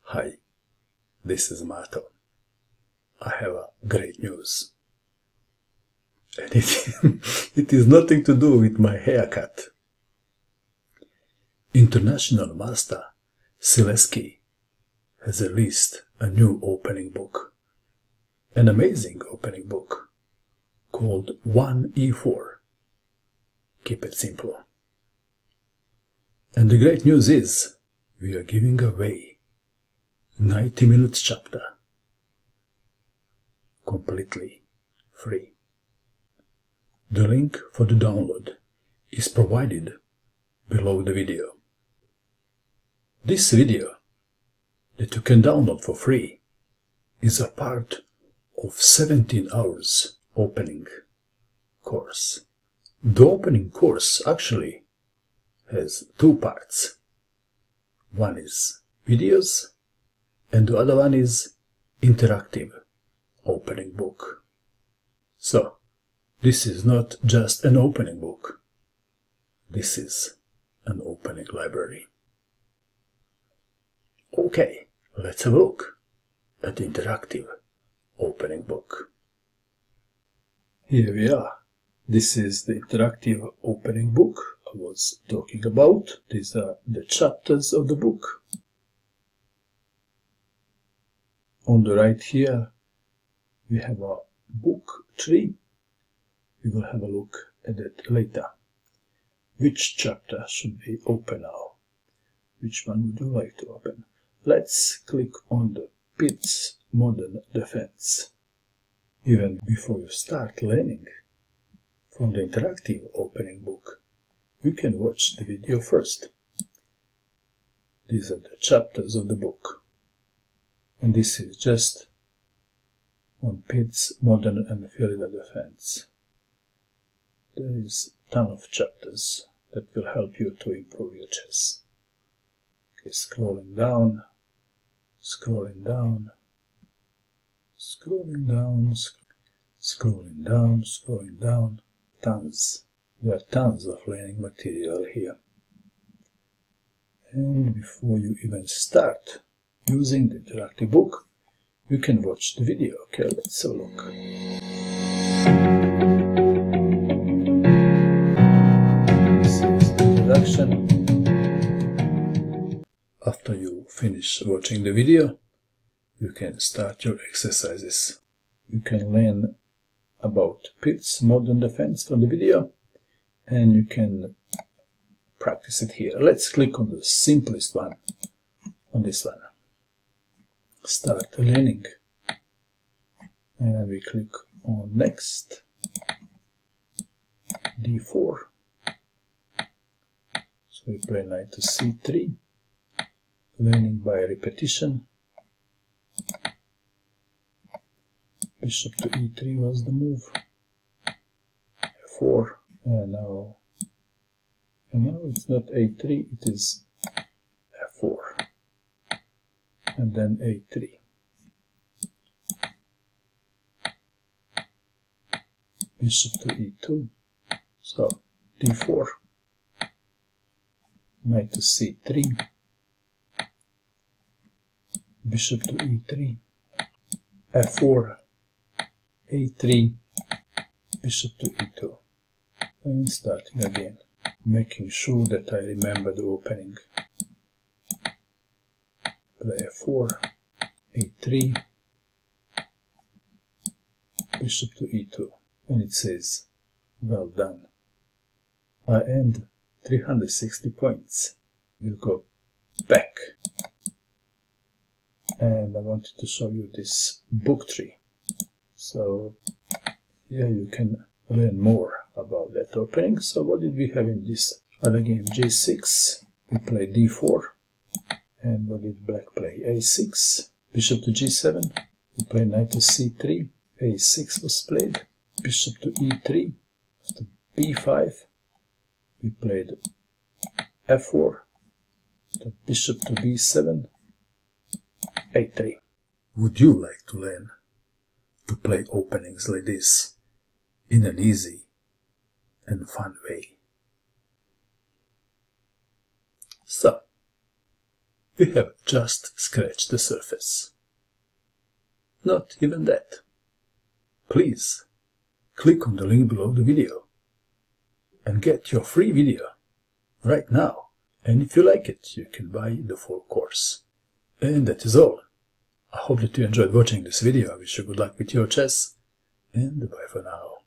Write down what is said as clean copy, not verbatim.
Hi, this is Marto. I have a great news. And it is nothing to do with my haircut. International Master Sileski has released a new opening book. An amazing opening book called 1E4. Keep it simple. And the great news is we are giving away 90 minutes chapter completely free. The link for the download is provided below the video. This video that you can download for free is a part of 17 hours opening course. The opening course actually has two parts. One is videos and the other one is interactive opening book. So, this is not just an opening book. This is an opening library. Okay, let's have a look at the interactive opening book. Here we are. This is the interactive opening book I was talking about. These are the chapters of the book. On the right here, we have a book tree. We will have a look at it later. Which chapter should we open now? Which one would you like to open? Let's click on the Pitt's Modern Defense. Even before you start learning from the interactive opening book, you can watch the video first. These are the chapters of the book. And this is just on Pitt's Modern and Florida Defense. There is a ton of chapters that will help you to improve your chess. Okay, scrolling down, scrolling down, scrolling down, scrolling down, scrolling down. Tons. There are tons of learning material here. And before you even start using the interactive book, you can watch the video. Okay, let's have a look. This is the introduction. After you finish watching the video, you can start your exercises. You can learn about Pitt's Modern Defense from the video, and you can practice it here. Let's click on the simplest one, on this one. Start learning. And we click on Next. D4. So we play knight to C3. Learning by repetition. Bishop to E3 was the move. F4. And now it's not A3, it is F4. And then A3. Bishop to E2. So D4. Knight to C3. Bishop to E3. F4. A3. Bishop to E2. And starting again, making sure that I remember the opening. Play F4, A3, Bishop to E2, and it says, well done. I earned 360 points. We'll go back. And I wanted to show you this book tree. So here you can learn more about that opening. So what did we have in this other game? G6, we play D4. And what did black play? A6, bishop to G7, we play knight to C3, A6 was played, bishop to E3, to B5, we played F4, the bishop to B7, A3. Would you like to learn to play openings like this in an easy and fun way? So, we have just scratched the surface. Not even that. Please, click on the link below the video and get your free video right now. And if you like it, you can buy the full course. And that is all. I hope that you enjoyed watching this video. I wish you good luck with your chess, and bye for now.